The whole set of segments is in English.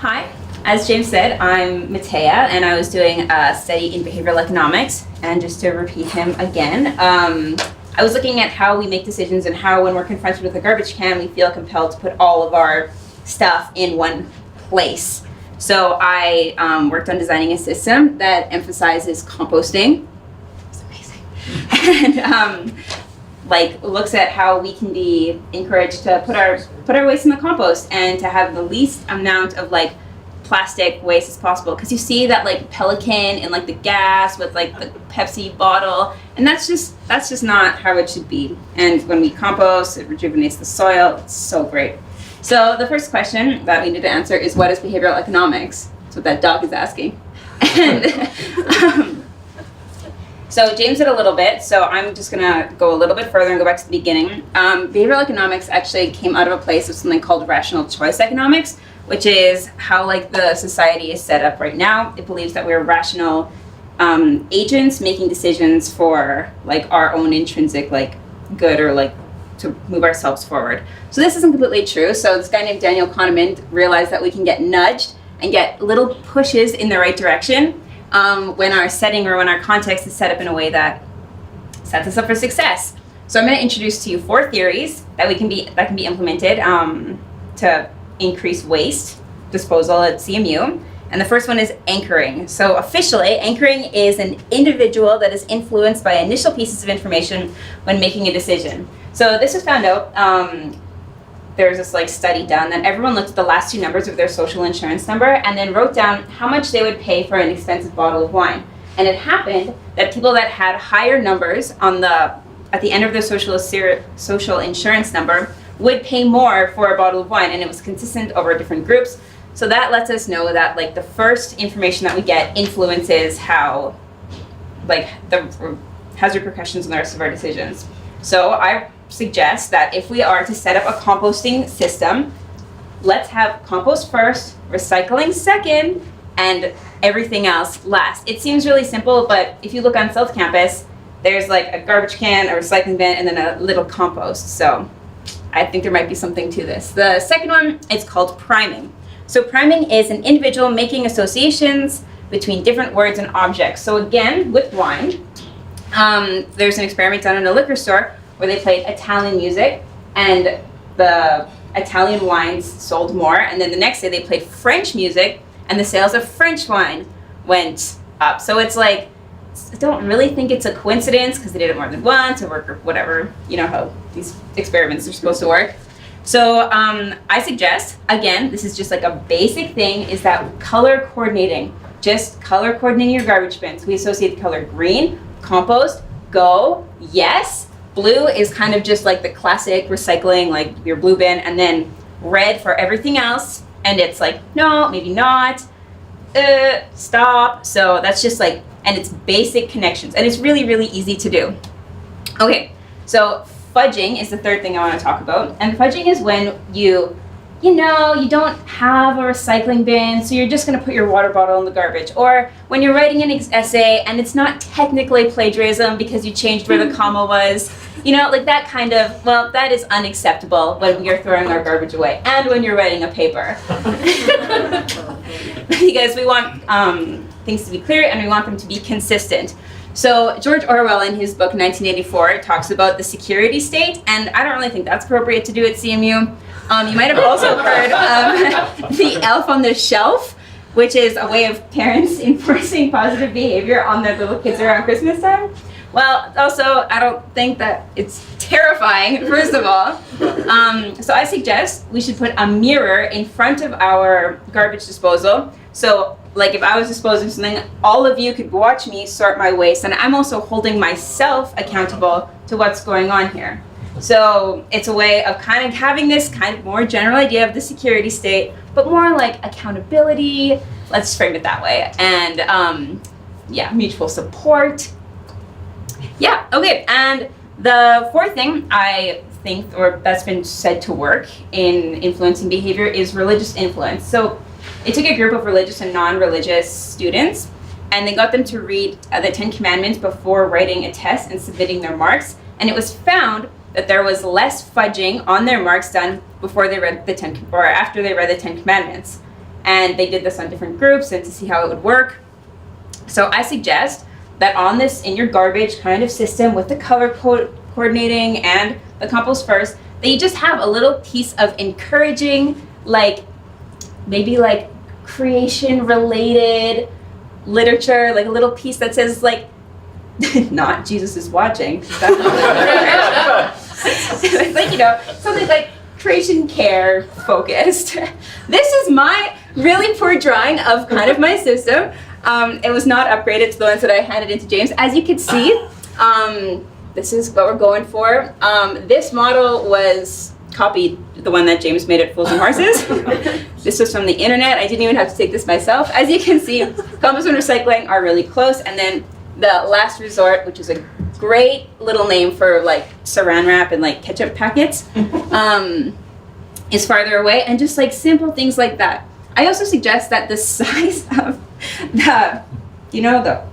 Hi, as James said, I'm Pecha, and I was doing a study in behavioral economics. And just to repeat him again, I was looking at how we make decisions and how, when we're confronted with a garbage can, we feel compelled to put all of our stuff in one place. So I worked on designing a system that emphasizes composting. It's amazing. And looks at how we can be encouraged to put our waste in the compost and to have the least amount of plastic waste as possible, because you see that pelican and the gas with the Pepsi bottle, and that's just not how it should be. And when we compost, it rejuvenates the soil. It's so great. So the first question that we need to answer is, what is behavioral economics? That's what that dog is asking. And so James did a little bit, so I'm just gonna go a little bit further and go back to the beginning. Behavioral economics actually came out of a place of something called rational choice economics, which is how the society is set up right now. It believes that we're rational agents making decisions for our own intrinsic good, or to move ourselves forward. So this isn't completely true. So this guy named Daniel Kahneman realized that we can get nudged and get little pushes in the right direction when our setting or when our context is set up in a way that sets us up for success. So I'm going to introduce to you 4 theories that can be implemented to increase waste disposal at CMU. And the first one is anchoring. So officially, anchoring is an individual that is influenced by initial pieces of information when making a decision. So this was found out. There's this study done that everyone looked at the last 2 numbers of their social insurance number and then wrote down how much they would pay for an expensive bottle of wine. And it happened that people that had higher numbers at the end of their social insurance number would pay more for a bottle of wine, and it was consistent over different groups. So that lets us know that the first information that we get influences how has repercussions on the rest of our decisions. So I suggest that if we are to set up a composting system, let's have compost first, recycling second, and everything else last. It seems really simple, but if you look on South Campus, there's a garbage can, a recycling bin, and then a little compost. So I think there might be something to this. The second one, it's called priming. So priming is an individual making associations between different words and objects. So again, with wine, there's an experiment done in a liquor store where they played Italian music, and the Italian wines sold more. And then the next day they played French music, and the sales of French wine went up. So it's I don't really think it's a coincidence, because they did it more than once or whatever. You know how these experiments are supposed to work. So I suggest, again, this is just a basic thing, is that color coordinating. Just color coordinating your garbage bins. We associate the color green, compost, go, yes. Blue is kind of just the classic recycling, your blue bin, and then red for everything else. And it's no, maybe not, stop. So that's just and it's basic connections, and it's really, really easy to do. Okay, so fudging is the third thing I want to talk about. And fudging is when you don't have a recycling bin, so you're just going to put your water bottle in the garbage. Or when you're writing an essay and it's not technically plagiarism because you changed where the comma was. That kind of, that is unacceptable when we are throwing our garbage away and when you're writing a paper. Because we want things to be clear and we want them to be consistent. So George Orwell, in his book 1984, talks about the security state, and I don't really think that's appropriate to do at CMU. You might have also heard of the elf on the shelf, which is a way of parents enforcing positive behavior on their little kids around Christmas time. Well, also, I don't think that it's terrifying, first of all. So I suggest we should put a mirror in front of our garbage disposal. So if I was disposing of something, all of you could watch me sort my waste, and I'm also holding myself accountable to what's going on here. So it's a way of kind of having this kind of more general idea of the security state, but more accountability. Let's frame it that way. And mutual support. Yeah, okay. And the fourth thing I think, or that's been said to work in influencing behavior, is religious influence. So they took a group of religious and non-religious students, and they got them to read the 10 Commandments before writing a test and submitting their marks. And it was found that there was less fudging on their marks done before they read the 10 or after they read the 10 Commandments. and they did this on different groups and to see how it would work. So I suggest that on this in your garbage kind of system with the color coordinating and the compost first, that you just have a little piece of encouraging, like maybe like creation related literature, like a little piece that says like, not Jesus is watching. That's like, you know, something like creation care focused. This is my really poor drawing of kind of my system. It was not upgraded to the ones that I handed into James. As you can see, this is what we're going for. This model was copied, the one that James made at Fools and Horses. This was from the internet. I didn't even have to take this myself. As you can see, compost and recycling are really close. And then the last resort, which is a great little name for like saran wrap and like ketchup packets, is farther away, and just like simple things like that. I also suggest that the size of the, you know, the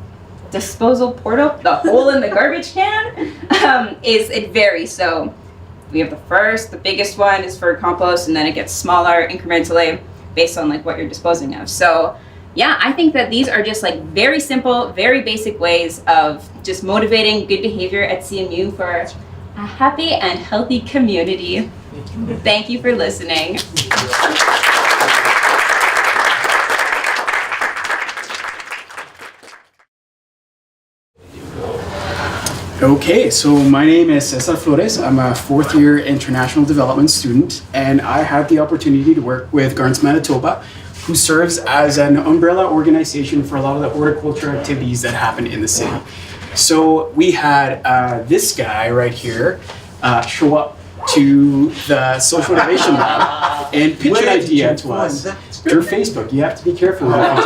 disposal portal, the hole in the garbage can, it varies. So we have the biggest one is for compost, and then it gets smaller incrementally based on like what you're disposing of. So yeah, I think that these are just like very simple, very basic ways of just motivating good behavior at CMU for a happy and healthy community. Thank you for listening. Okay, so my name is Cesar Flores. I'm a fourth year international development student, and I had the opportunity to work with Gardens Manitoba, who serves as an umbrella organization for a lot of the horticulture activities that happen in the city. So we had this guy right here show up to the Social Innovation Lab and pitch an idea to us through Facebook. You have to be careful with that.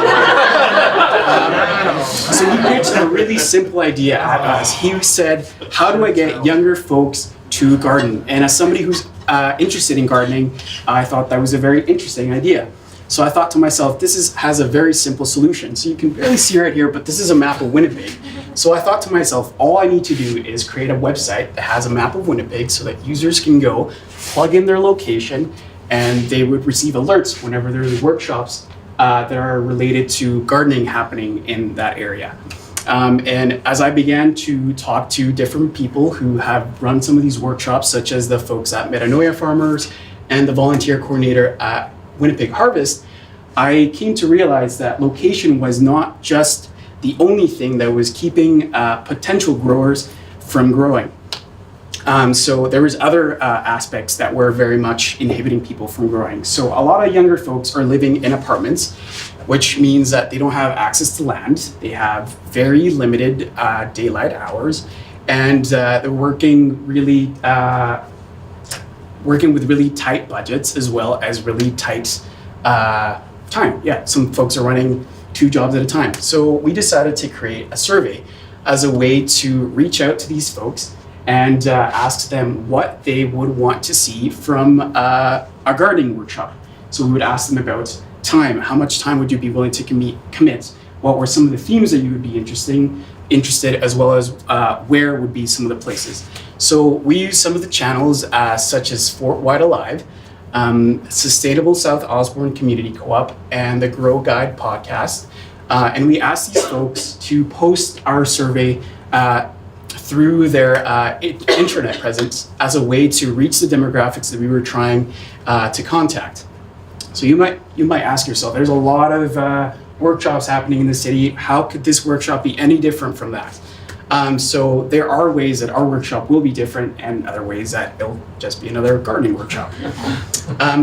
So he pitched a really simple idea at us. He said, how do I get younger folks to garden? And as somebody who's interested in gardening, I thought that was a very interesting idea. So I thought to myself, has a very simple solution. So you can barely see right here, but this is a map of Winnipeg. So I thought to myself, all I need to do is create a website that has a map of Winnipeg so that users can go, plug in their location, and they would receive alerts whenever there's workshops that are related to gardening happening in that area. And as I began to talk to different people who have run some of these workshops, such as the folks at Metanoia Farmers and the volunteer coordinator at Winnipeg Harvest, I came to realize that location was not just the only thing that was keeping potential growers from growing. So there was other aspects that were very much inhibiting people from growing. So a lot of younger folks are living in apartments, which means that they don't have access to land. They have very limited daylight hours, and they're working with really tight budgets as well as really tight time. Yeah, some folks are running 2 jobs at a time. So we decided to create a survey as a way to reach out to these folks and ask them what they would want to see from a gardening workshop. So we would ask them about time. How much time would you be willing to commit? What were some of the themes that you would be interested, as well as where would be some of the places. So we use some of the channels such as Fort White Alive, Sustainable South Osborne Community Co-op, and the Grow Guide podcast. And we asked these folks to post our survey through their internet presence as a way to reach the demographics that we were trying to contact. So you might ask yourself, there's a lot of workshops happening in the city. How could this workshop be any different from that? So there are ways that our workshop will be different, and other ways that it'll just be another gardening workshop.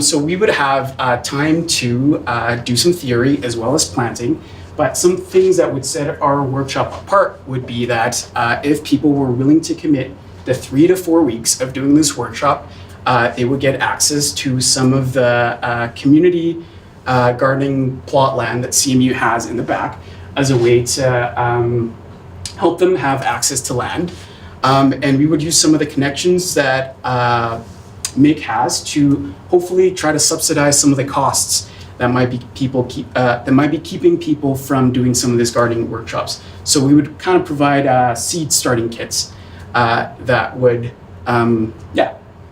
So we would have time to do some theory as well as planting, but some things that would set our workshop apart would be that if people were willing to commit the 3 to 4 weeks of doing this workshop, they would get access to some of the community gardening plot land that CMU has in the back as a way to help them have access to land. And we would use some of the connections that MIG has to hopefully try to subsidize some of the costs that might be keeping people from doing some of these gardening workshops. So we would kind of provide seed starting kits that would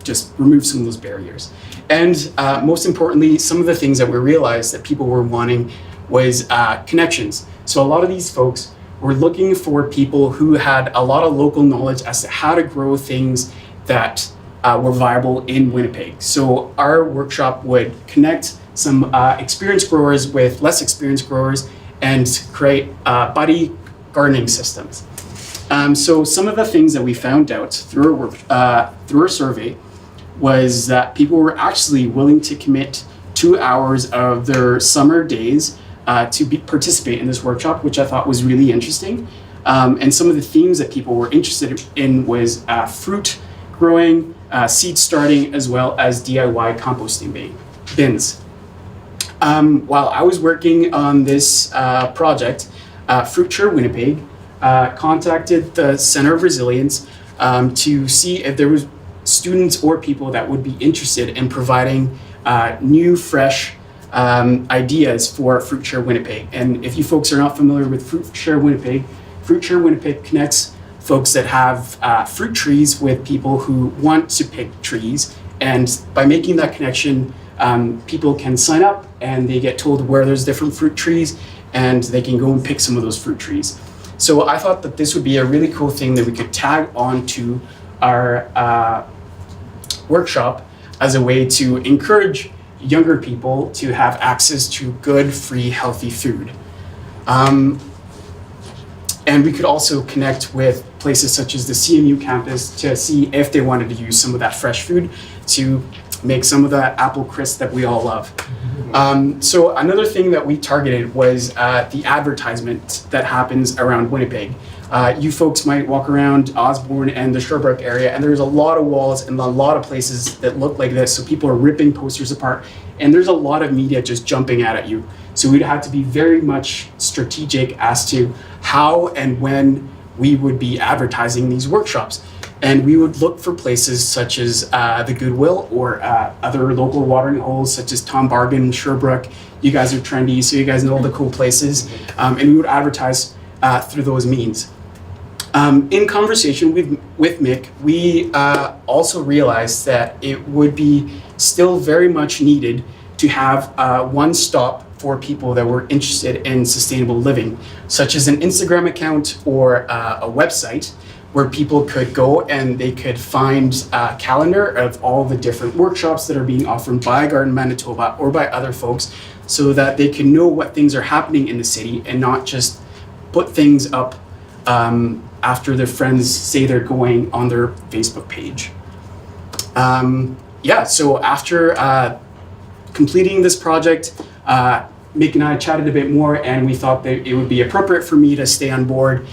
just remove some of those barriers. And most importantly, some of the things that we realized that people were wanting was connections. So a lot of these folks were looking for people who had a lot of local knowledge as to how to grow things that were viable in Winnipeg. So our workshop would connect some experienced growers with less experienced growers and create buddy gardening systems. So some of the things that we found out through our survey was that people were actually willing to commit 2 hours of their summer days to participate in this workshop, which I thought was really interesting. And some of the themes that people were interested in was fruit growing, seed starting, as well as DIY composting bins. While I was working on this project, Fruitshare Winnipeg contacted the Center of Resilience to see if there was students or people that would be interested in providing new, fresh ideas for Fruitshare Winnipeg. And if you folks are not familiar with Fruitshare Winnipeg connects folks that have fruit trees with people who want to pick trees. And by making that connection, people can sign up and they get told where there's different fruit trees and they can go and pick some of those fruit trees. So I thought that this would be a really cool thing that we could tag on to our workshop as a way to encourage younger people to have access to good, free, healthy food. And we could also connect with places such as the CMU campus to see if they wanted to use some of that fresh food to make some of that apple crisp that we all love. So another thing that we targeted was the advertisement that happens around Winnipeg. You folks might walk around Osborne and the Sherbrooke area, and there's a lot of walls and a lot of places that look like this. So people are ripping posters apart, and there's a lot of media just jumping out at you. So we'd have to be very much strategic as to how and when we would be advertising these workshops. And we would look for places such as the Goodwill or other local watering holes such as Tom Bargain, Sherbrooke. You guys are trendy, so you guys know all the cool places. And we would advertise through those means. In conversation with Mick, we also realized that it would be still very much needed to have one stop for people that were interested in sustainable living, such as an Instagram account or a website where people could go and they could find a calendar of all the different workshops that are being offered by Garden Manitoba or by other folks, so that they can know what things are happening in the city and not just put things up after their friends say they're going on their Facebook page. So after completing this project, Mick and I chatted a bit more, and we thought that it would be appropriate for me to stay on board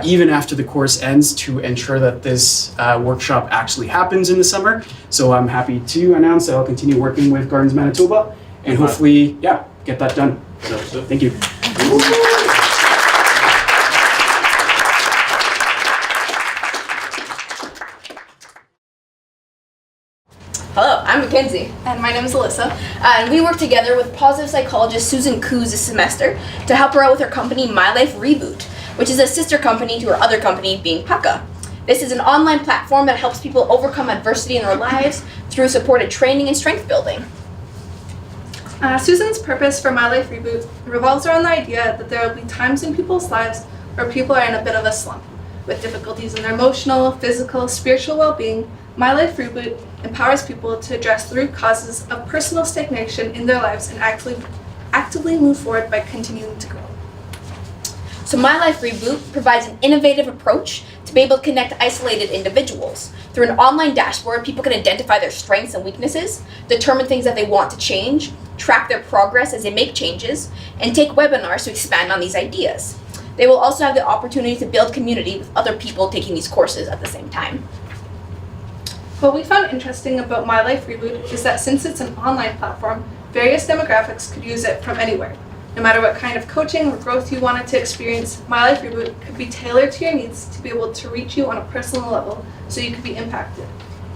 even after the course ends to ensure that this workshop actually happens in the summer. So I'm happy to announce that I'll continue working with Gardens Manitoba and hopefully, get that done. So thank you. Hello, I'm Mackenzie. And my name is Alyssa. And we work together with positive psychologist Susan Coos this semester to help her out with her company My Life Reboot, which is a sister company to her other company being Pecha. This is an online platform that helps people overcome adversity in their lives through supported training and strength building. Susan's purpose for My Life Reboot revolves around the idea that there will be times in people's lives where people are in a bit of a slump, with difficulties in their emotional, physical, spiritual well-being. My Life Reboot empowers people to address the root causes of personal stagnation in their lives and actively move forward by continuing to grow. So My Life Reboot provides an innovative approach to be able to connect isolated individuals. Through an online dashboard, people can identify their strengths and weaknesses, determine things that they want to change, track their progress as they make changes, and take webinars to expand on these ideas. They will also have the opportunity to build community with other people taking these courses at the same time. What we found interesting about My Life Reboot is that since it's an online platform, various demographics could use it from anywhere. No matter what kind of coaching or growth you wanted to experience, My Life Reboot could be tailored to your needs to be able to reach you on a personal level so you could be impacted.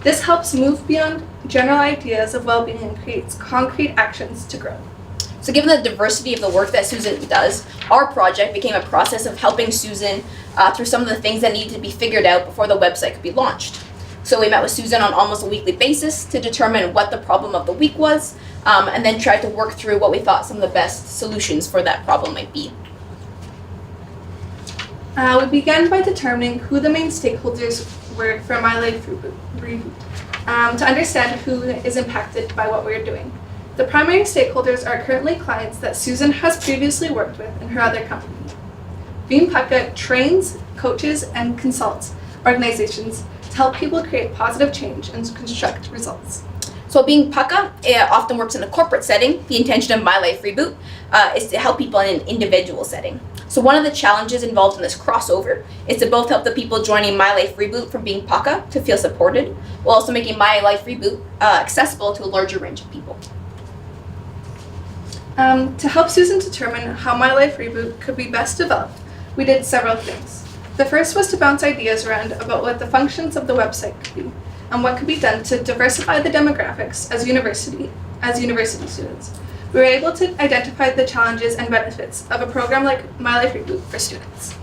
This helps move beyond general ideas of well-being and creates concrete actions to grow. So given the diversity of the work that Susan does, our project became a process of helping Susan through some of the things that needed to be figured out before the website could be launched. So we met with Susan on almost a weekly basis to determine what the problem of the week was, and then tried to work through what we thought some of the best solutions for that problem might be. We began by determining who the main stakeholders were for My Life Reboot, to understand who is impacted by what we're doing. The primary stakeholders are currently clients that Susan has previously worked with in her other company. Pecha trains, coaches, and consults organizations to help people create positive change and construct results. So Pecha often works in a corporate setting. The intention of My Life Reboot is to help people in an individual setting. So one of the challenges involved in this crossover is to both help the people joining My Life Reboot from Pecha to feel supported, while also making My Life Reboot accessible to a larger range of people. To help Susan determine how My Life Reboot could be best developed, we did several things. The first was to bounce ideas around about what the functions of the website could be, and what could be done to diversify the demographics as university students. We were able to identify the challenges and benefits of a program like My Life Reboot for students.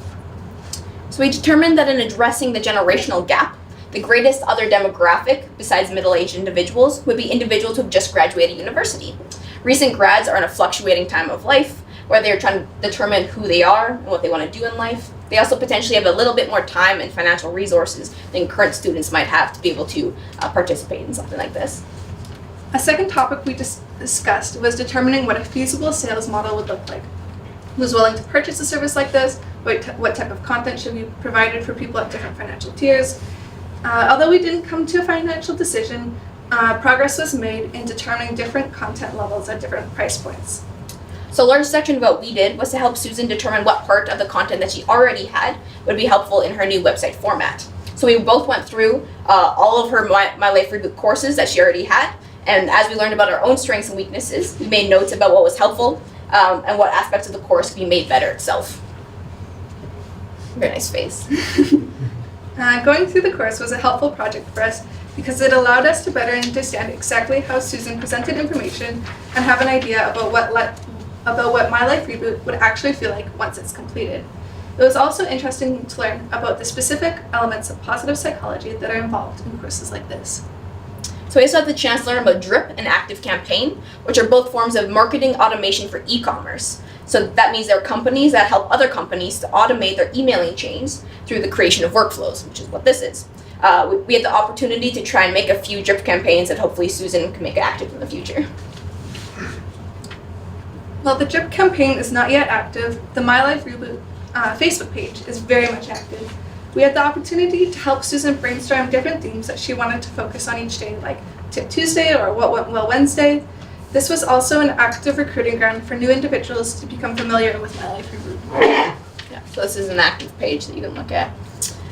So we determined that in addressing the generational gap, the greatest other demographic besides middle-aged individuals would be individuals who have just graduated university. Recent grads are in a fluctuating time of life where they're trying to determine who they are and what they want to do in life. They also potentially have a little bit more time and financial resources than current students might have to be able to participate in something like this. A second topic we discussed was determining what a feasible sales model would look like. Who's willing to purchase a service like this? What type of content should be provided for people at different financial tiers? Although we didn't come to a financial decision, progress was made in determining different content levels at different price points. So a large section of what we did was to help Susan determine what part of the content that she already had would be helpful in her new website format. So we both went through all of her My Life Reboot courses that she already had, and as we learned about our own strengths and weaknesses, we made notes about what was helpful and what aspects of the course could be made better itself. Very nice face. Going through the course was a helpful project for us because it allowed us to better understand exactly how Susan presented information and have an idea about what My Life Reboot would actually feel like once it's completed. It was also interesting to learn about the specific elements of positive psychology that are involved in courses like this. So we also had the chance to learn about Drip and Active Campaign, which are both forms of marketing automation for e-commerce. So that means they're companies that help other companies to automate their emailing chains through the creation of workflows, which is what this is. We had the opportunity to try and make a few Drip campaigns that hopefully Susan can make active in the future. While the Drip campaign is not yet active, the My Life Reboot Facebook page is very much active. We had the opportunity to help Susan brainstorm different themes that she wanted to focus on each day, like Tip Tuesday or What Went Well Wednesday. This was also an active recruiting ground for new individuals to become familiar with My Life Reboot. Yeah, so this is an active page that you can look at.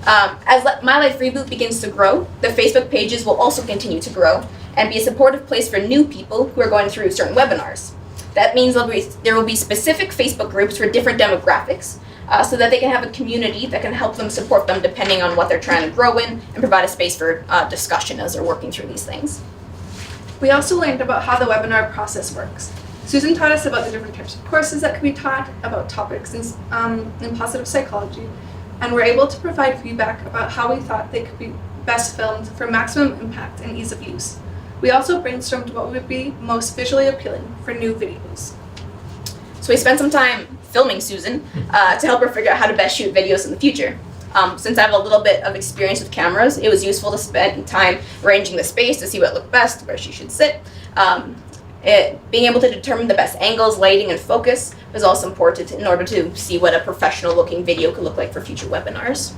As My Life Reboot begins to grow, the Facebook pages will also continue to grow and be a supportive place for new people who are going through certain webinars. That means there will be specific Facebook groups for different demographics so that they can have a community that can help them support them depending on what they're trying to grow in and provide a space for discussion as they're working through these things. We also learned about how the webinar process works. Susan taught us about the different types of courses that could be taught, about topics in positive psychology, and were able to provide feedback about how we thought they could be best filmed for maximum impact and ease of use. We also brainstormed what would be most visually appealing for new videos. So we spent some time filming Susan to help her figure out how to best shoot videos in the future. Since I have a little bit of experience with cameras, it was useful to spend time arranging the space to see what looked best, where she should sit. Being able to determine the best angles, lighting, and focus was also important in order to see what a professional looking video could look like for future webinars.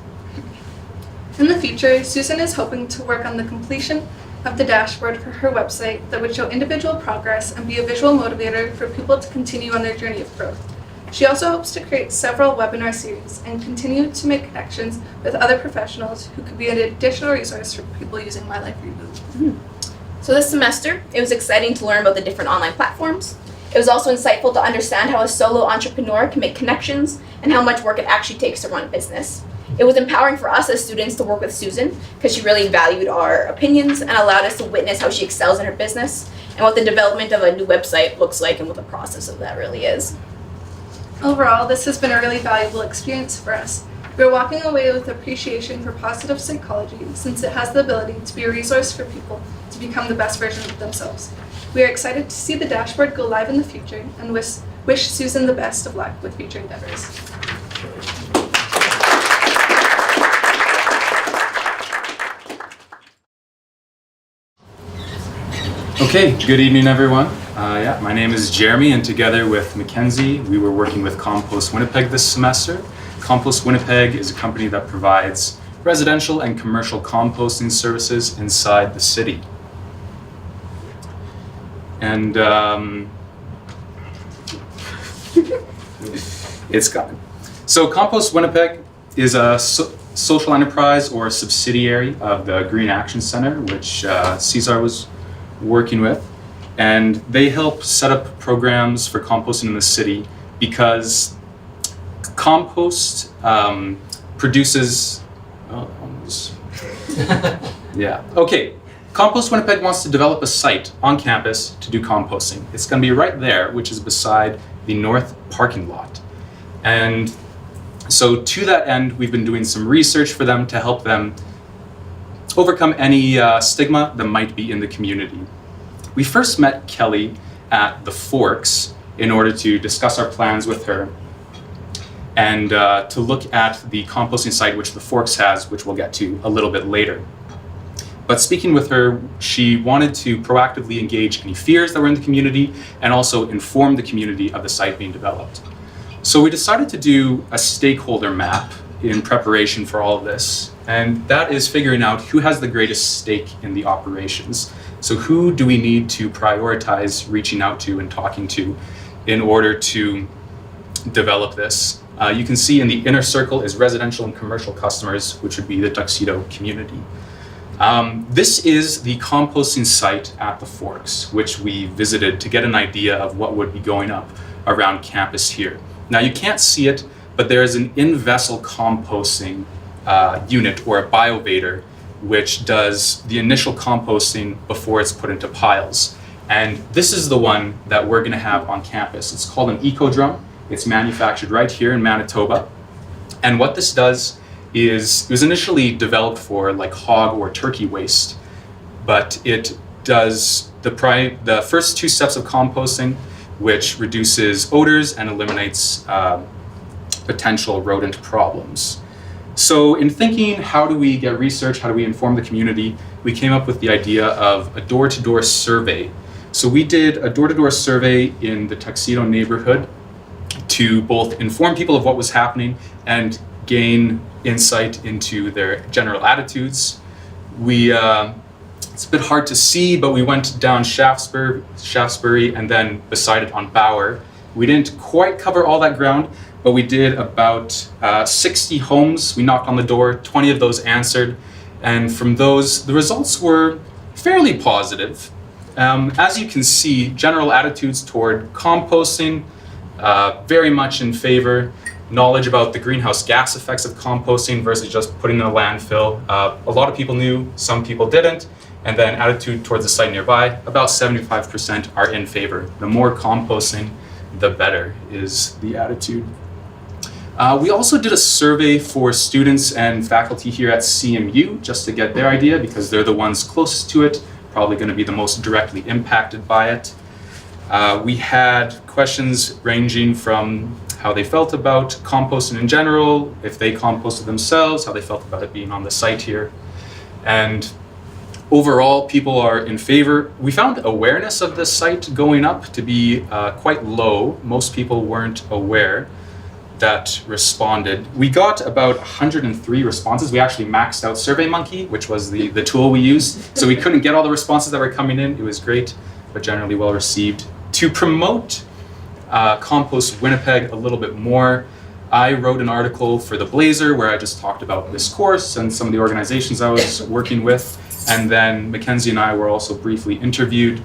In the future, Susan is hoping to work on the completion of the dashboard for her website that would show individual progress and be a visual motivator for people to continue on their journey of growth. She also hopes to create several webinar series and continue to make connections with other professionals who could be an additional resource for people using My Life Reboot. Mm-hmm. So this semester, it was exciting to learn about the different online platforms. It was also insightful to understand how a solo entrepreneur can make connections and how much work it actually takes to run a business. It was empowering for us as students to work with Susan because she really valued our opinions and allowed us to witness how she excels in her business and what the development of a new website looks like and what the process of that really is. Overall, this has been a really valuable experience for us, We're walking away with appreciation for positive psychology since it has the ability to be a resource for people to become the best version of themselves. We are excited to see the dashboard go live in the future and wish Susan the best of luck with future endeavors. Okay, good evening everyone. My name is Jeremy, and together with Mackenzie, we were working with Compost Winnipeg this semester. Compost Winnipeg is a company that provides residential and commercial composting services inside the city. And it's gone. So Compost Winnipeg is a social enterprise or a subsidiary of the Green Action Center, which Cesar was working with, and they help set up programs for composting in the city because compost produces Compost Winnipeg wants to develop a site on campus to do composting. It's going to be right there, which is beside the north parking lot. And so to that end, we've been doing some research for them to help them overcome any stigma that might be in the community. We first met Kelly at the Forks in order to discuss our plans with her and to look at the composting site which the Forks has, which we'll get to a little bit later. But speaking with her, she wanted to proactively engage any fears that were in the community and also inform the community of the site being developed. So we decided to do a stakeholder map in preparation for all of this, and that is figuring out who has the greatest stake in the operations. So who do we need to prioritize reaching out to and talking to in order to develop this? You can see in the inner circle is residential and commercial customers, which would be the Tuxedo community. This is the composting site at the Forks, which we visited to get an idea of what would be going up around campus here. Now you can't see it, but there is an in-vessel composting unit or a biovator which does the initial composting before it's put into piles. And this is the one that we're gonna have on campus. It's called an eco-drum. It's manufactured right here in Manitoba. And what this does is, it was initially developed for like hog or turkey waste, but it does the first two steps of composting, which reduces odors and eliminates potential rodent problems. So in thinking, how do we get research, how do we inform the community, we came up with the idea of a door-to-door survey. So we did a door-to-door survey in the Tuxedo neighborhood to both inform people of what was happening and gain insight into their general attitudes. It's a bit hard to see, but we went down Shaftesbury and then beside it on Bauer. We didn't quite cover all that ground, but we did about 60 homes. We knocked on the door, 20 of those answered. And from those, the results were fairly positive. As you can see, general attitudes toward composting, very much in favor. Knowledge about the greenhouse gas effects of composting versus just putting in a landfill. A lot of people knew, some people didn't. And then attitude towards the site nearby, about 75% are in favor. The more composting, the better is the attitude. We also did a survey for students and faculty here at CMU just to get their idea because they're the ones closest to it, probably going to be the most directly impacted by it. We had questions ranging from how they felt about composting in general, if they composted themselves, how they felt about it being on the site here. And overall, people are in favor. We found awareness of this site going up to be quite low. Most people weren't aware that responded. We got about 103 responses. We actually maxed out SurveyMonkey, which was the tool we used. So we couldn't get all the responses that were coming in. It was great, but generally well received. To promote Compost Winnipeg a little bit more, I wrote an article for the Blazer where I just talked about this course and some of the organizations I was working with. And then Mackenzie and I were also briefly interviewed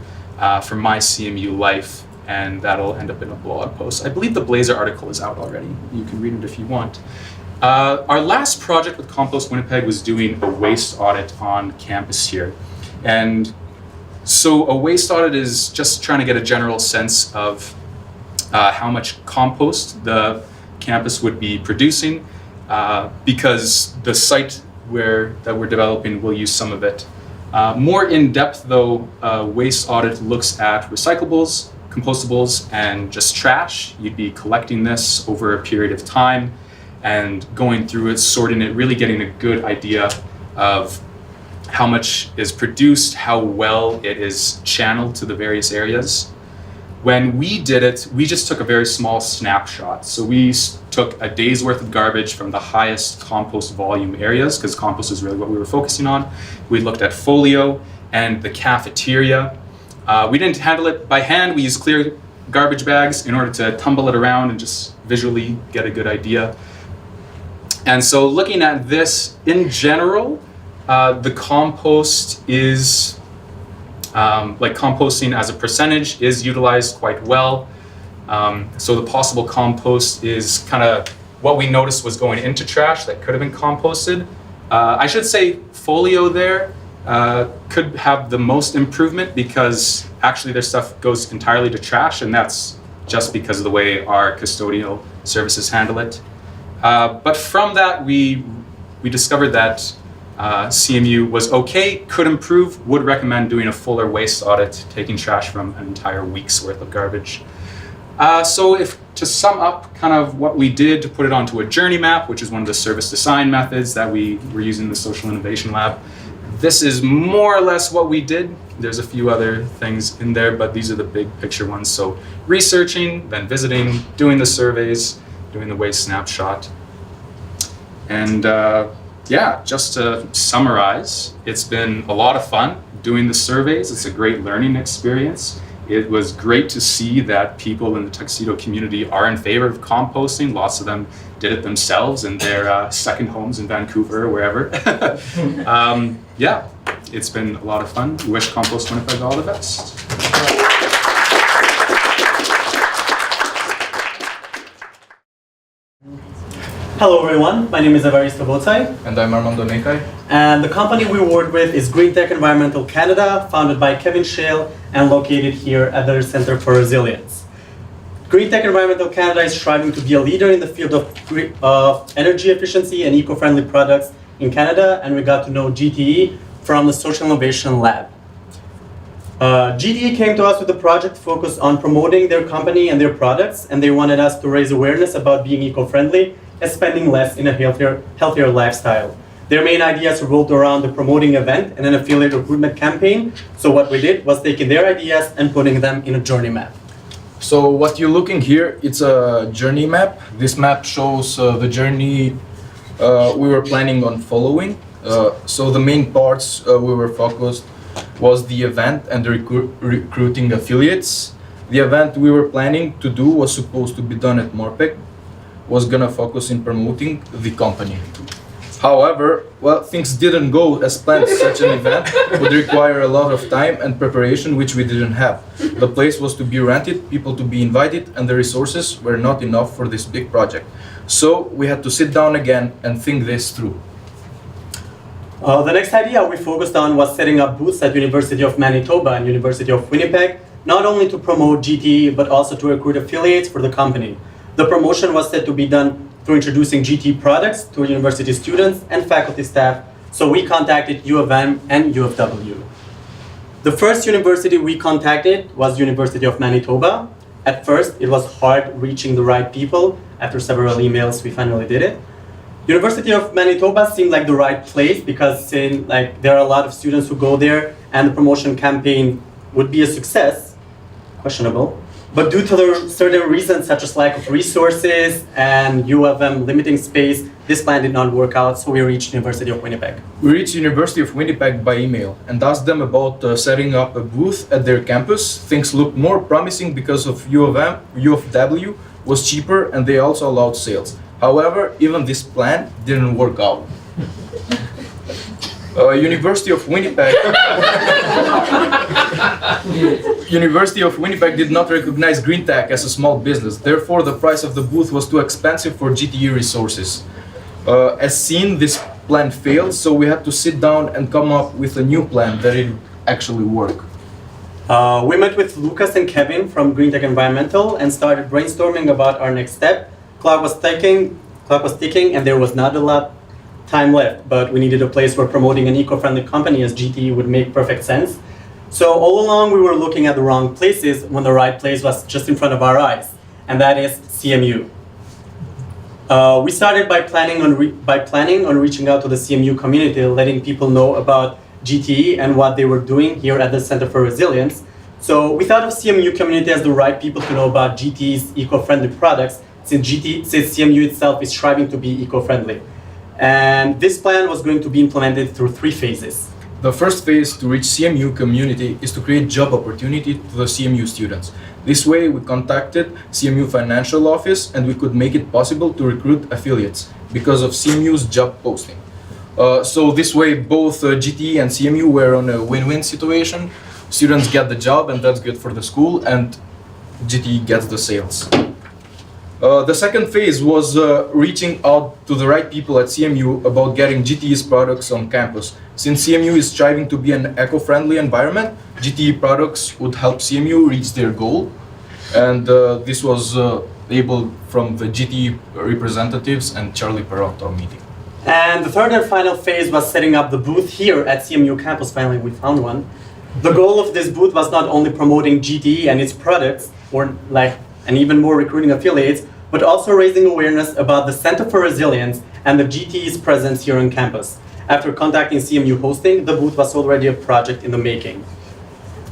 for my CMU life, and that'll end up in a blog post. I believe the Blazer article is out already. You can read it if you want. Our last project with Compost Winnipeg was doing a waste audit on campus here. And so a waste audit is just trying to get a general sense of how much compost the campus would be producing because the site that we're developing will use some of it. More in depth though, waste audit looks at recyclables, compostables, and just trash. You'd be collecting this over a period of time and going through it, sorting it, really getting a good idea of how much is produced, how well it is channeled to the various areas. When we did it, we just took a very small snapshot. So we took a day's worth of garbage from the highest compost volume areas, because compost is really what we were focusing on. We looked at folio and the cafeteria. We didn't handle it by hand. We used clear garbage bags in order to tumble it around and just visually get a good idea. And so looking at this in general, the compost is, like composting as a percentage is utilized quite well. So the possible compost is kind of what we noticed was going into trash that could have been composted. I should say folio there could have the most improvement, because actually their stuff goes entirely to trash, and that's just because of the way our custodial services handle it. But from that, we discovered that CMU was okay, could improve, would recommend doing a fuller waste audit, taking trash from an entire week's worth of garbage. So if to sum up kind of what we did to put it onto a journey map, which is one of the service design methods that we were using in the Social Innovation Lab, this is more or less what we did. There's a few other things in there, but these are the big picture ones. So researching, then visiting, doing the surveys, doing the waste snapshot. And yeah, just to summarize, it's been a lot of fun doing the surveys. It's a great learning experience. It was great to see that people in the tuxedo community are in favor of composting. Lots of them did it themselves in their second homes in Vancouver or wherever. Yeah, it's been a lot of fun. We wish Compost Winnipeg all the best. Hello everyone, my name is Evaristo Botsai. And I'm Armando Nekai. And the company we work with is Green Tech Environmental Canada, founded by Kevin Shale and located here at the Center for Resilience. Green Tech Environmental Canada is striving to be a leader in the field of energy efficiency and eco-friendly products in Canada, and we got to know GTE from the Social Innovation Lab. GTE came to us with a project focused on promoting their company and their products, and they wanted us to raise awareness about being eco-friendly and spending less in a healthier lifestyle. Their main ideas revolved around the promoting event and an affiliate recruitment campaign. So what we did was taking their ideas and putting them in a journey map. So what you're looking here, it's a journey map. This map shows the journey we were planning on following. So the main parts we were focused was the event and the recruiting affiliates. The event we were planning to do was supposed to be done at Morpec, was gonna focus in promoting the company. However, well, things didn't go as planned. Such an event would require a lot of time and preparation, which we didn't have. The place was to be rented, people to be invited, and the resources were not enough for this big project. So we had to sit down again and think this through. The next idea we focused on was setting up booths at University of Manitoba and University of Winnipeg, not only to promote GTE, but also to recruit affiliates for the company. The promotion was said to be done through introducing GTE products to university students and faculty staff, so we contacted U of M and U of W. The first university we contacted was University of Manitoba. At first, it was hard reaching the right people. After several emails, we finally did it. University of Manitoba seemed like the right place because there are a lot of students who go there, and the promotion campaign would be a success, questionable. But due to certain reasons such as lack of resources and U of M limiting space, this plan did not work out, so we reached University of Winnipeg. We reached University of Winnipeg by email and asked them about setting up a booth at their campus. Things looked more promising because of U of W was cheaper and they also allowed sales. However, even this plan didn't work out. University of Winnipeg did not recognize Green Tech as a small business. Therefore, the price of the booth was too expensive for GTE resources. As seen, this plan failed, so we had to sit down and come up with a new plan that it actually work. We met with Lucas and Kevin from Green Tech Environmental and started brainstorming about our next step. Clock was ticking, clock was ticking and there was not a lot time left, but we needed a place where promoting an eco-friendly company as GTE would make perfect sense. So all along we were looking at the wrong places when the right place was just in front of our eyes, and that is CMU. We started by planning on reaching out to the CMU community, letting people know about GTE and what they were doing here at the Center for Resilience. So we thought of CMU community as the right people to know about GTE's eco-friendly products, since CMU itself is striving to be eco-friendly. And this plan was going to be implemented through 3 phases. The first phase to reach CMU community is to create job opportunity to the CMU students. This way we contacted CMU financial office and we could make it possible to recruit affiliates because of CMU's job posting. So this way both GTE and CMU were on a win-win situation. Students get the job and that's good for the school, and GTE gets the sales. The second phase was reaching out to the right people at CMU about getting GTE's products on campus. Since CMU is striving to be an eco-friendly environment, GTE products would help CMU reach their goal. And this was able from the GTE representatives and Charlie Perotto meeting. And the third and final phase was setting up the booth here at CMU campus. Finally, we found one. The goal of this booth was not only promoting GTE and its products, and even more recruiting affiliates, but also raising awareness about the Center for Resilience and the GTE's presence here on campus. After contacting CMU hosting, the booth was already a project in the making.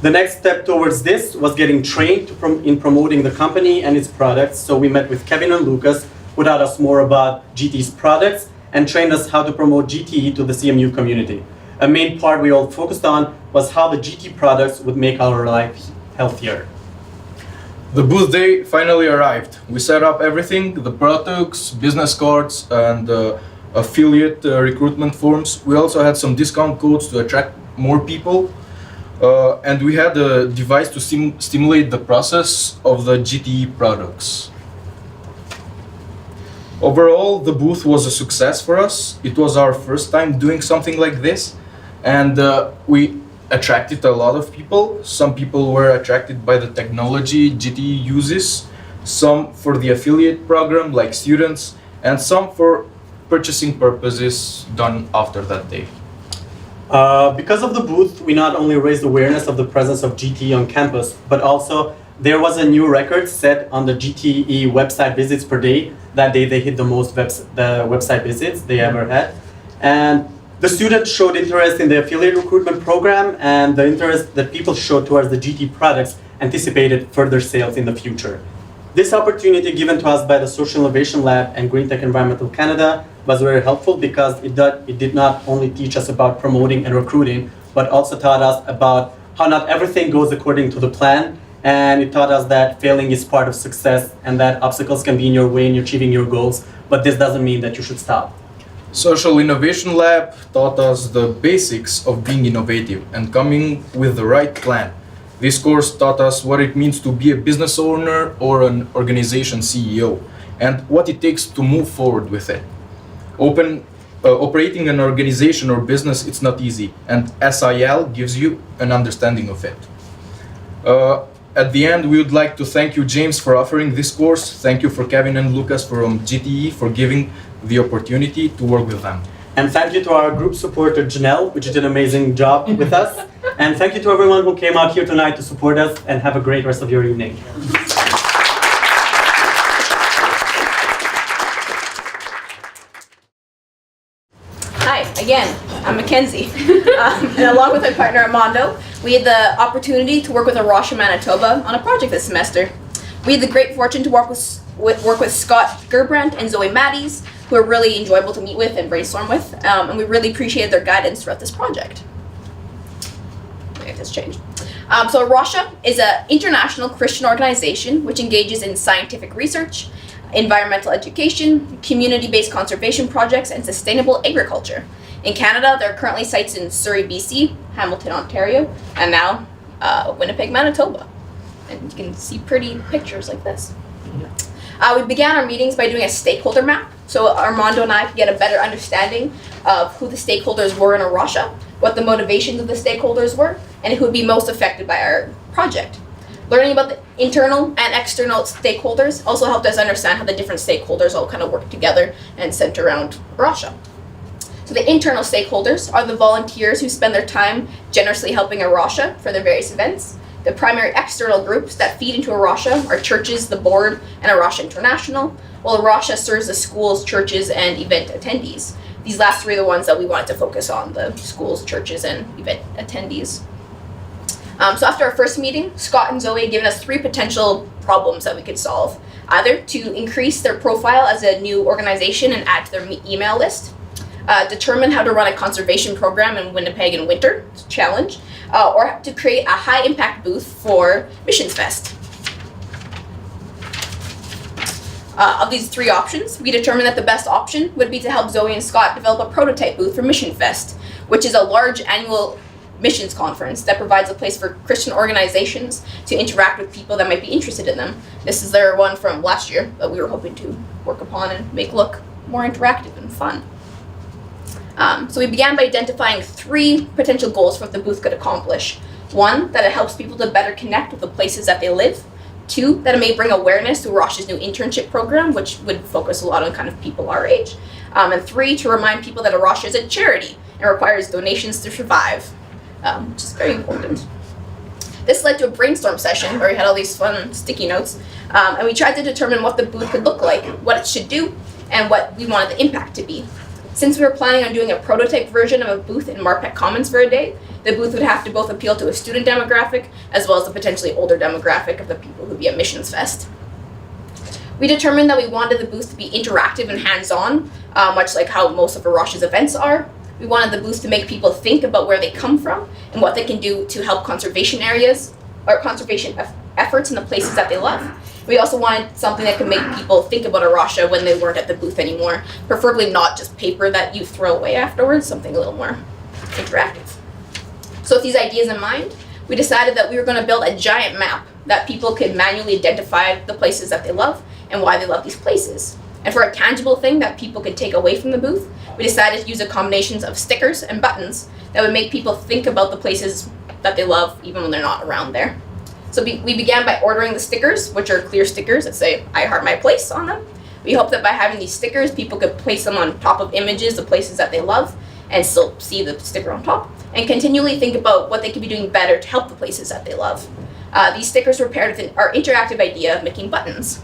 The next step towards this was getting trained in promoting the company and its products, so we met with Kevin and Lucas, who taught us more about GTE's products and trained us how to promote GTE to the CMU community. A main part we all focused on was how the GTE products would make our life healthier. The booth day finally arrived. We set up everything, the products, business cards, and affiliate recruitment forms. We also had some discount codes to attract more people. And we had a device to stimulate the process of the GTE products. Overall, the booth was a success for us. It was our first time doing something like this, and we attracted a lot of people. Some people were attracted by the technology GTE uses, some for the affiliate program like students, and some for purchasing purposes done after that day. Because of the booth, we not only raised awareness of the presence of GTE on campus, but also there was a new record set on the GTE website visits per day. That day they hit the most website visits they ever had. And the students showed interest in the affiliate recruitment program, and the interest that people showed towards the GTE products anticipated further sales in the future. This opportunity given to us by the Social Innovation Lab and Green Tech Environmental Canada was very helpful because it did not only teach us about promoting and recruiting, but also taught us about how not everything goes according to the plan. And it taught us that failing is part of success and that obstacles can be in your way in achieving your goals, but this doesn't mean that you should stop. Social Innovation Lab taught us the basics of being innovative and coming with the right plan. This course taught us what it means to be a business owner or an organization CEO and what it takes to move forward with it. Operating an organization or business, it's not easy, and SIL gives you an understanding of it. At the end, we would like to thank you, James, for offering this course. Thank you for Kevin and Lucas from GTE for giving the opportunity to work with them. And thank you to our group supporter, Janelle, which did an amazing job with us. And thank you to everyone who came out here tonight to support us, and have a great rest of your evening. Hi, again, I'm Mackenzie. And along with my partner Armando, we had the opportunity to work with Arosha, Manitoba on a project this semester. We had the great fortune to work with Scott Gerbrandt and Zoe Matties, who are really enjoyable to meet with and brainstorm with, and we really appreciated their guidance throughout this project. Okay, this changed. So Arosha is an international Christian organization which engages in scientific research, environmental education, community-based conservation projects, and sustainable agriculture. In Canada, there are currently sites in Surrey, BC, Hamilton, Ontario, and now Winnipeg, Manitoba. And you can see pretty pictures like this. We began our meetings by doing a stakeholder map, so Armando and I could get a better understanding of who the stakeholders were in Arosha, what the motivations of the stakeholders were, and who would be most affected by our project. Learning about the internal and external stakeholders also helped us understand how the different stakeholders all kind of work together and center around Arusha. So the internal stakeholders are the volunteers who spend their time generously helping Arusha for their various events. The primary external groups that feed into Arusha are churches, the board, and Arusha International, while Arusha serves the schools, churches, and event attendees. These last three are the ones that we wanted to focus on, the schools, churches, and event attendees. So after our first meeting, Scott and Zoe had given us 3 potential problems that we could solve. Either to increase their profile as a new organization and add to their email list, determine how to run a conservation program in Winnipeg in winter, challenge, or to create a high impact booth for Missions Fest. Of these 3 options, we determined that the best option would be to help Zoe and Scott develop a prototype booth for Mission Fest, which is a large annual missions conference that provides a place for Christian organizations to interact with people that might be interested in them. This is their one from last year that we were hoping to work upon and make look more interactive and fun. So we began by identifying 3 potential goals for what the booth could accomplish. 1, that it helps people to better connect with the places that they live. 2, that it may bring awareness to Arusha's new internship program, which would focus a lot on kind of people our age. And 3, to remind people that Arusha is a charity and requires donations to survive, which is very important. This led to a brainstorm session where we had all these fun sticky notes, and we tried to determine what the booth could look like, what it should do, and what we wanted the impact to be. Since we were planning on doing a prototype version of a booth in Marpet Commons for a day, the booth would have to both appeal to a student demographic as well as the potentially older demographic of the people who'd be at Missions Fest. We determined that we wanted the booth to be interactive and hands-on, much like how most of Arusha's events are. We wanted the booth to make people think about where they come from and what they can do to help conservation areas or conservation efforts in the places that they love. We also wanted something that could make people think about Arusha when they weren't at the booth anymore, preferably not just paper that you throw away afterwards, something a little more interactive. So with these ideas in mind, we decided that we were going to build a giant map that people could manually identify the places that they love and why they love these places. And for a tangible thing that people could take away from the booth, we decided to use a combination of stickers and buttons that would make people think about the places that they love even when they're not around there. So we began by ordering the stickers, which are clear stickers that say "I heart my place" on them. We hope that by having these stickers, people could place them on top of images of places that they love and still see the sticker on top, and continually think about what they could be doing better to help the places that they love. These stickers were paired with our interactive idea of making buttons.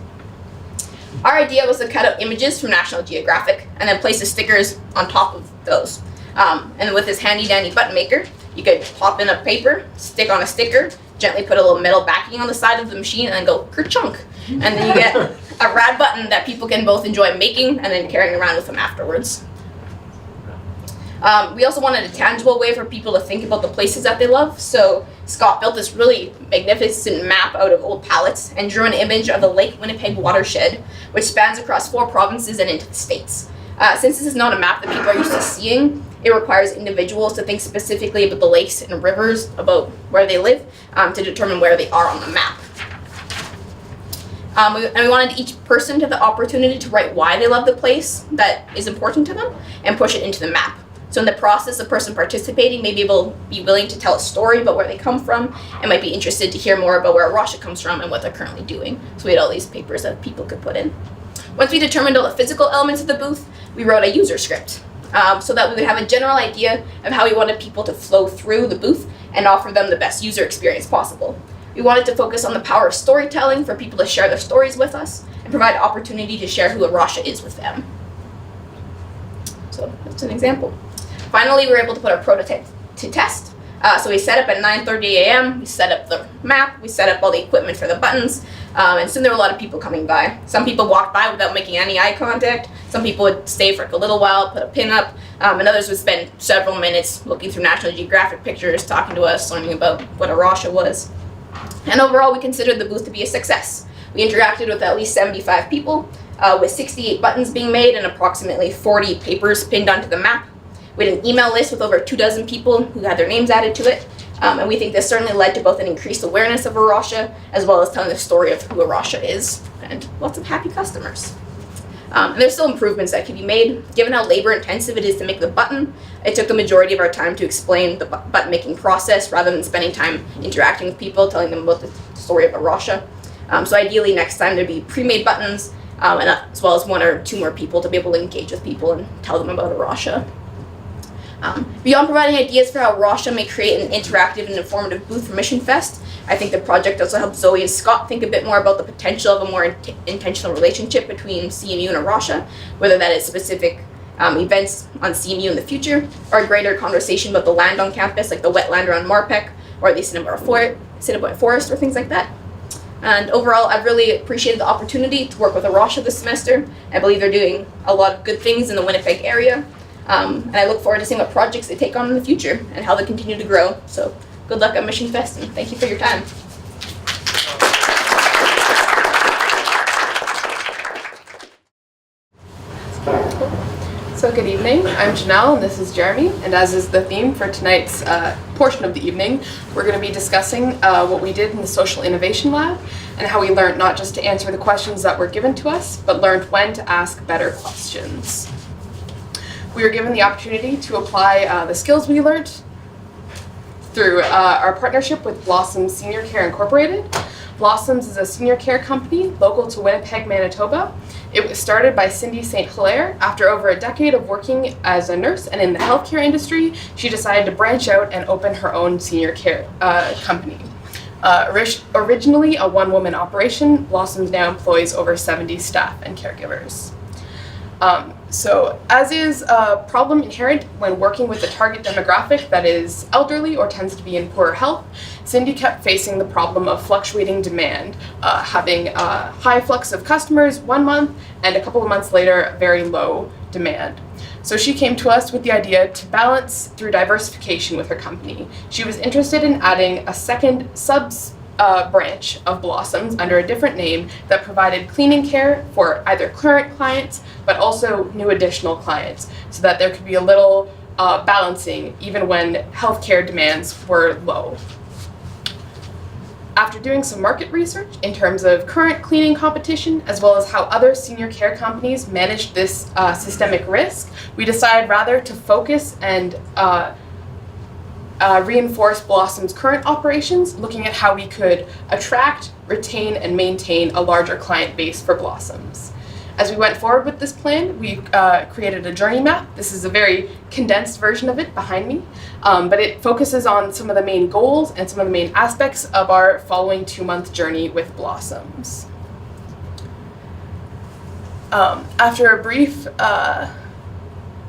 Our idea was to cut out images from National Geographic and then place the stickers on top of those. And with this handy dandy button maker, you could pop in a paper, stick on a sticker, gently put a little metal backing on the side of the machine, and then go kerchunk. And then you get a rad button that people can both enjoy making and then carrying around with them afterwards. We also wanted a tangible way for people to think about the places that they love. So Scott built this really magnificent map out of old pallets and drew an image of the Lake Winnipeg watershed, which spans across 4 provinces and into the States. Since this is not a map that people are used to seeing, it requires individuals to think specifically about the lakes and rivers, about where they live, to determine where they are on the map. And we wanted each person to have the opportunity to write why they love the place that is important to them and push it into the map. So in the process, the person participating may be willing to tell a story about where they come from and might be interested to hear more about where Arusha comes from and what they're currently doing. So we had all these papers that people could put in. Once we determined all the physical elements of the booth, we wrote a user script so that we would have a general idea of how we wanted people to flow through the booth and offer them the best user experience possible. We wanted to focus on the power of storytelling for people to share their stories with us and provide opportunity to share who Arusha is with them. So that's an example. Finally, we were able to put our prototype to test. So we set up at 9:30 a.m., we set up the map, we set up all the equipment for the buttons, and soon there were a lot of people coming by. Some people walked by without making any eye contact, some people would stay for like a little while, put a pin up, and others would spend several minutes looking through National Geographic pictures, talking to us, learning about what Arusha was. And overall, we considered the booth to be a success. We interacted with at least 75 people, with 68 buttons being made and approximately 40 papers pinned onto the map. We had an email list with over 24 people who had their names added to it, and we think this certainly led to both an increased awareness of Arusha as well as telling the story of who Arusha is, and lots of happy customers. And there's still improvements that can be made. Given how labor intensive it is to make the button, it took the majority of our time to explain the button making process rather than spending time interacting with people, telling them about the story about Russia. So ideally next time there'd be pre-made buttons, and as well as 1 or 2 more people to be able to engage with people and tell them about Russia. Beyond providing ideas for how Russia may create an interactive and informative booth for Mission Fest, I think the project also helped Zoe and Scott think a bit more about the potential of a more intentional relationship between CMU and Russia, whether that is specific events on CMU in the future, or a greater conversation about the land on campus, like the wetland around Marpec, or the Cinnabon Forest, or things like that. And overall, I've really appreciated the opportunity to work with Russia this semester. I believe they're doing a lot of good things in the Winnipeg area. And I look forward to seeing what projects they take on in the future and how they continue to grow. So good luck at Mission Fest, and thank you for your time. So good evening, I'm Janelle and this is Jeremy, and as is the theme for tonight's portion of the evening, we're going to be discussing what we did in the Social Innovation Lab and how we learned not just to answer the questions that were given to us, but learned when to ask better questions. We were given the opportunity to apply the skills we learned through our partnership with Blossoms Senior Care Incorporated. Blossoms is a senior care company local to Winnipeg, Manitoba. It was started by Cindy St. Hilaire. After over a decade of working as a nurse and in the healthcare industry, she decided to branch out and open her own senior care company. Originally a one-woman operation, Blossoms now employs over 70 staff and caregivers. So, as is a problem inherent when working with a target demographic that is elderly or tends to be in poorer health, Cindy kept facing the problem of fluctuating demand, having a high flux of customers 1 month and a couple of months later, very low demand. So she came to us with the idea to balance through diversification with her company. She was interested in adding a second branch of Blossoms under a different name that provided cleaning care for either current clients but also new additional clients, so that there could be a little balancing even when healthcare demands were low. After doing some market research in terms of current cleaning competition, as well as how other senior care companies managed this systemic risk, we decided rather to focus and reinforce Blossom's current operations, looking at how we could attract, retain, and maintain a larger client base for Blossoms. As we went forward with this plan, we created a journey map. This is a very condensed version of it behind me, but it focuses on some of the main goals and some of the main aspects of our following 2-month journey with Blossoms. After a brief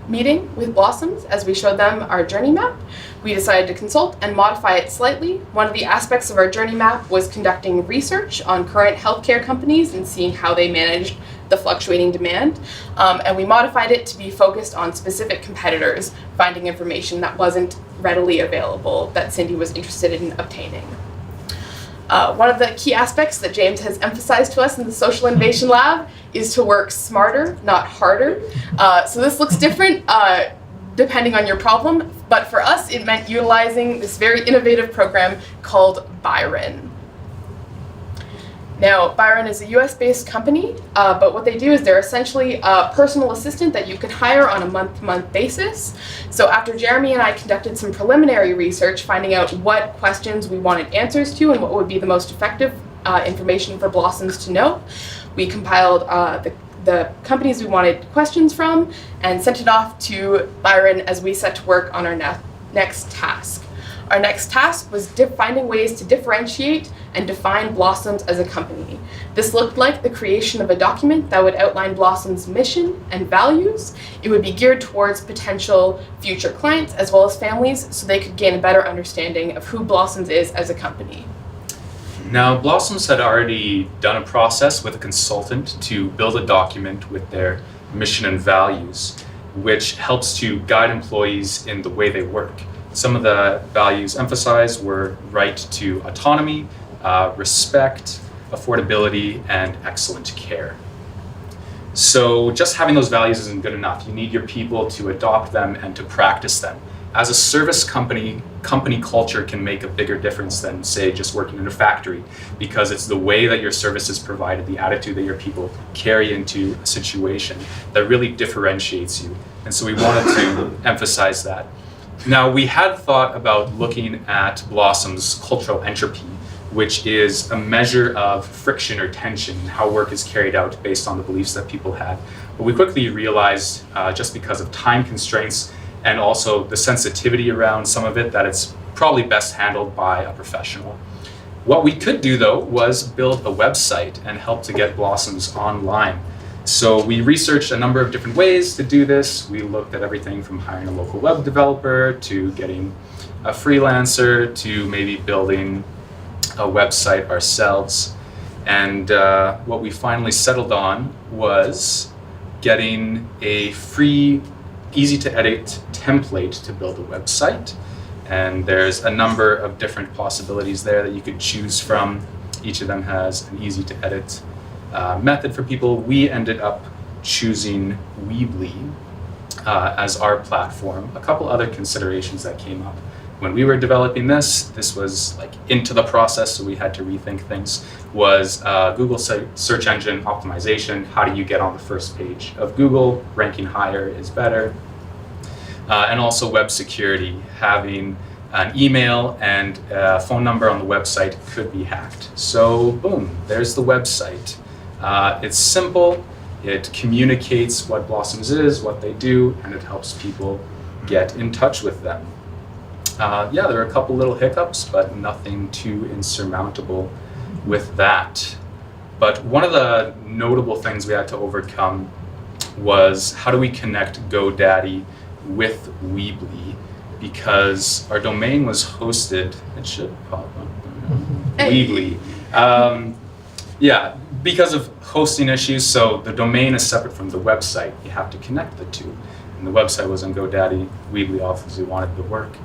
meeting with Blossoms, as we showed them our journey map, we decided to consult and modify it slightly. One of the aspects of our journey map was conducting research on current healthcare companies and seeing how they managed the fluctuating demand, and we modified it to be focused on specific competitors, finding information that wasn't readily available that Cindy was interested in obtaining. One of the key aspects that James has emphasized to us in the Social Innovation Lab is to work smarter, not harder. So this looks different depending on your problem, but for us it meant utilizing this very innovative program called Byron. Now, Byron is a US-based company, but what they do is they're essentially a personal assistant that you can hire on a month-to-month basis. So after Jeremy and I conducted some preliminary research, finding out what questions we wanted answers to and what would be the most effective information for Blossoms to know, we compiled the companies we wanted questions from and sent it off to Byron as we set to work on our next task. Our next task was finding ways to differentiate and define Blossoms as a company. This looked like the creation of a document that would outline Blossom's mission and values. It would be geared towards potential future clients as well as families, so they could gain a better understanding of who Blossoms is as a company. Now, Blossoms had already done a process with a consultant to build a document with their mission and values, which helps to guide employees in the way they work. Some of the values emphasized were right to autonomy, respect, affordability, and excellent care. So just having those values isn't good enough. You need your people to adopt them and to practice them. As a service company, company culture can make a bigger difference than, say, just working in a factory, because it's the way that your service is provided, the attitude that your people carry into a situation that really differentiates you. And so we wanted to emphasize that. Now, we had thought about looking at Blossom's cultural entropy, which is a measure of friction or tension, how work is carried out based on the beliefs that people had. But we quickly realized, just because of time constraints and also the sensitivity around some of it, that it's probably best handled by a professional. What we could do, though, was build a website and help to get Blossoms online. So we researched a number of different ways to do this. We looked at everything from hiring a local web developer to getting a freelancer to maybe building a website ourselves. And what we finally settled on was getting a free, easy to edit template to build a website. And there's a number of different possibilities there that you could choose from. Each of them has an easy to edit method for people. We ended up choosing Weebly as our platform. A couple other considerations that came up when we were developing this was like into the process, so we had to rethink things, was Google search engine optimization. How do you get on the first page of Google? Ranking higher is better. And also web security. Having an email and a phone number on the website could be hacked. So boom, there's the website. It's simple, it communicates what Blossoms is, what they do, and it helps people get in touch with them. Yeah, there are a couple little hiccups, but nothing too insurmountable with that. But one of the notable things we had to overcome was how do we connect GoDaddy with Weebly, because our domain was hosted, it should pop up, Weebly. Yeah, because of hosting issues, so the domain is separate from the website. You have to connect the two. And the website was on GoDaddy. Weebly obviously wanted to work,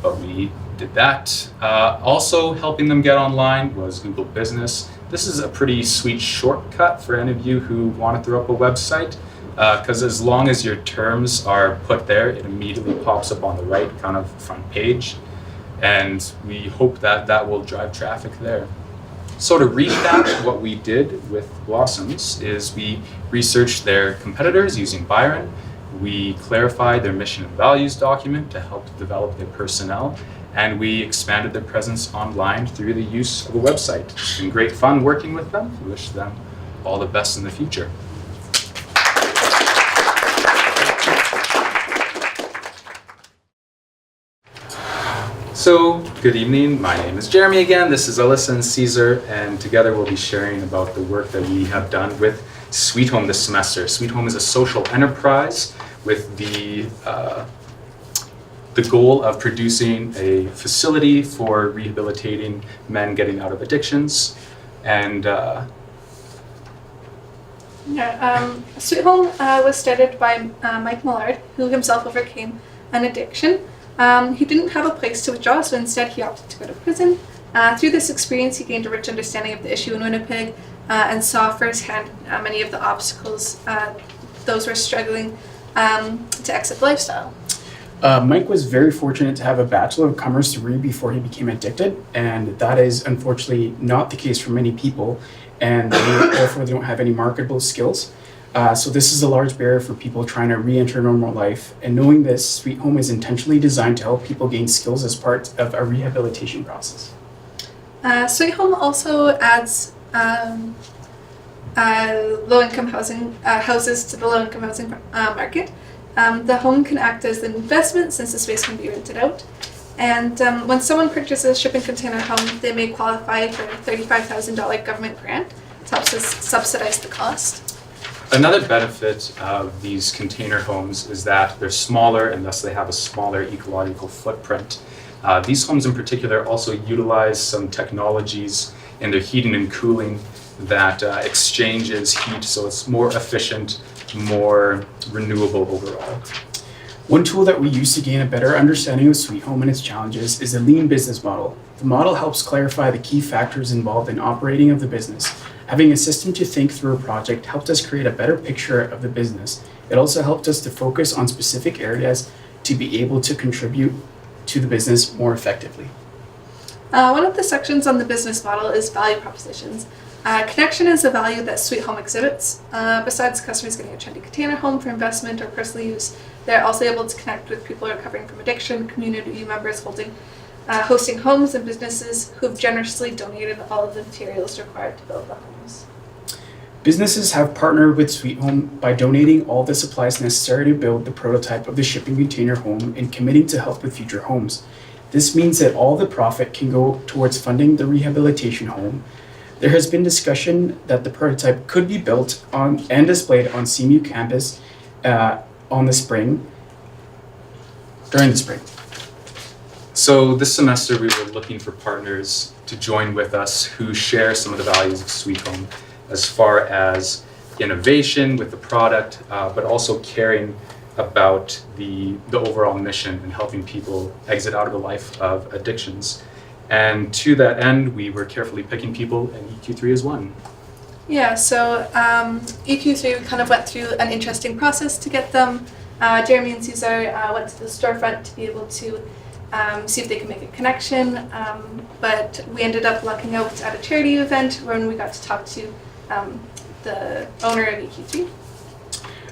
but we did that. Also helping them get online was Google Business. This is a pretty sweet shortcut for any of you who want to throw up a website, because as long as your terms are put there, it immediately pops up on the right kind of front page. And we hope that that will drive traffic there. So to recap, what we did with Blossoms is we researched their competitors using Byron. We clarified their mission and values document to help develop their personnel, and we expanded their presence online through the use of a website. It's been great fun working with them. We wish them all the best in the future. So, good evening. My name is Jeremy again. This is Alyssa and Caesar, and together we'll be sharing about the work that we have done with Sweet Home this semester. Sweet Home is a social enterprise with the goal of producing a facility for rehabilitating men getting out of addictions. And Sweet Home was started by Mike Millard, who himself overcame an addiction. He didn't have a place to withdraw, so instead he opted to go to prison. Through this experience, he gained a rich understanding of the issue in Winnipeg and saw firsthand many of the obstacles those were struggling to exit the lifestyle. Mike was very fortunate to have a Bachelor of Commerce degree before he became addicted, and that is unfortunately not the case for many people, and therefore they don't have any marketable skills. So this is a large barrier for people trying to re-enter normal life, and knowing this, Sweet Home is intentionally designed to help people gain skills as part of a rehabilitation process. Sweet Home also adds low-income houses to the low-income housing market. The home can act as an investment since the space can be rented out. And when someone purchases a shipping container home, they may qualify for a $35,000 government grant to help subsidize the cost. another benefit of these container homes is that they're smaller and thus they have a smaller ecological footprint. These homes in particular also utilize some technologies in their heating and cooling that exchanges heat, so it's more efficient, more renewable overall. One tool that we use to gain a better understanding of Sweet Home and its challenges is the Lien business model. The model helps clarify the key factors involved in operating of the business. Having a system to think through a project helped us create a better picture of the business. It also helped us to focus on specific areas to be able to contribute to the business more effectively. One of the sections on the business model is value propositions. Connection is a value that Sweet Home exhibits. Besides customers getting a trendy container home for investment or personal use, they're also able to connect with people recovering from addiction, community members holding hosting homes and businesses who've generously donated all of the materials required to build the homes. Businesses have partnered with Sweet Home by donating all the supplies necessary to build the prototype of the shipping container home and committing to help with future homes. This means that all the profit can go towards funding the rehabilitation home. There has been discussion that the prototype could be built on and displayed on CMU campus during the spring. So this semester we were looking for partners to join with us who share some of the values of Sweet Home as far as innovation with the product, but also caring about the overall mission and helping people exit out of a life of addictions. And to that end, we were carefully picking people, and EQ3 is one. Yeah, so EQ3, we kind of went through an interesting process to get them. Jeremy and Cesar went to the storefront to be able to see if they could make a connection, but we ended up lucking out at a charity event when we got to talk to the owner of EQ3.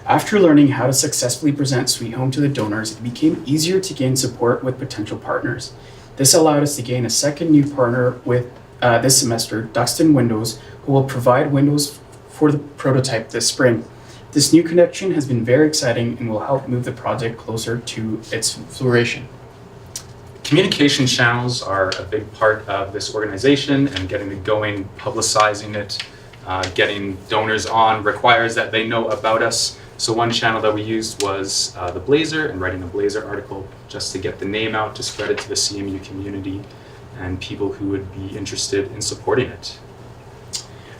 After learning how to successfully present Sweet Home to the donors, it became easier to gain support with potential partners. This allowed us to gain a second new partner with this semester, Duxton Windows, who will provide windows for the prototype this spring. This new connection has been very exciting and will help move the project closer to its fruition. Communication channels are a big part of this organization, and getting it going, publicizing it, getting donors on requires that they know about us. So one channel that we used was the Blazer, and writing a Blazer article just to get the name out, to spread it to the CMU community and people who would be interested in supporting it.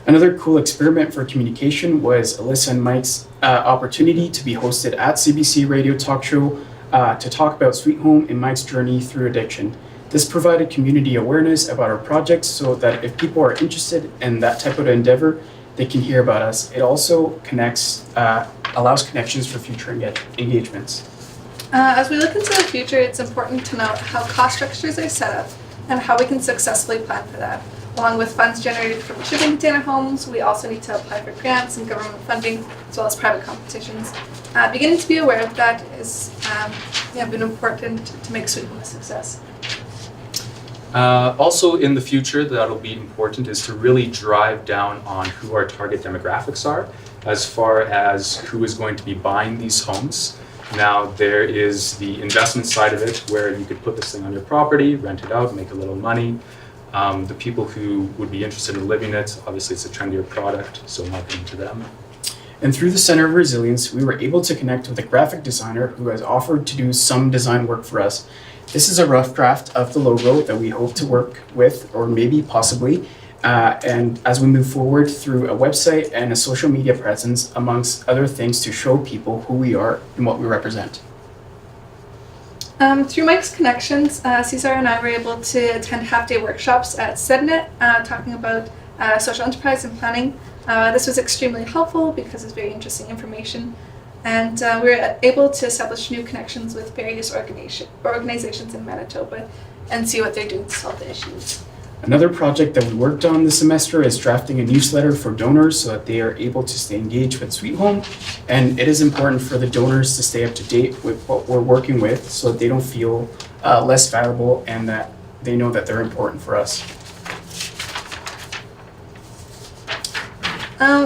Another cool experiment for communication was Alyssa and Mike's opportunity to be hosted at CBC Radio Talk Show to talk about Sweet Home and Mike's journey through addiction. This provided community awareness about our projects so that if people are interested in that type of endeavor, they can hear about us. It also allows connections for future engagements. As we look into the future, it's important to note how cost structures are set up and how we can successfully plan for that. Along with funds generated from shipping container homes, we also need to apply for grants and government funding, as well as private competitions. Beginning to be aware of that has been important to make Sweet Home a success. Also in the future, that'll be important is to really drive down on who our target demographics are as far as who is going to be buying these homes. Now there is the investment side of it where you could put this thing on your property, rent it out, make a little money. The people who would be interested in living it, obviously it's a trendier product, so marketing to them. And through the Center of Resilience, we were able to connect with a graphic designer who has offered to do some design work for us. This is a rough draft of the logo that we hope to work with, or maybe possibly, and as we move forward through a website and a social media presence, amongst other things, to show people who we are and what we represent. Through Mike's connections, Cesar and I were able to attend half-day workshops at SEDNet, talking about social enterprise and planning. This was extremely helpful because it's very interesting information. And we were able to establish new connections with various organizations in Manitoba and see what they're doing to solve the issues. Another project that we worked on this semester is drafting a newsletter for donors so that they are able to stay engaged with Sweet Home. And it is important for the donors to stay up to date with what we're working with so that they don't feel less valuable and that they know that they're important for us.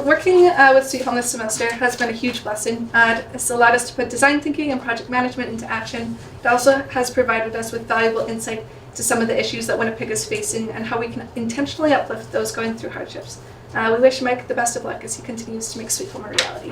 Working with Sweet Home this semester has been a huge blessing. It's allowed us to put design thinking and project management into action. It also has provided us with valuable insight to some of the issues that Winnipeg is facing and how we can intentionally uplift those going through hardships. We wish Mike the best of luck as he continues to make Sweet Home a reality.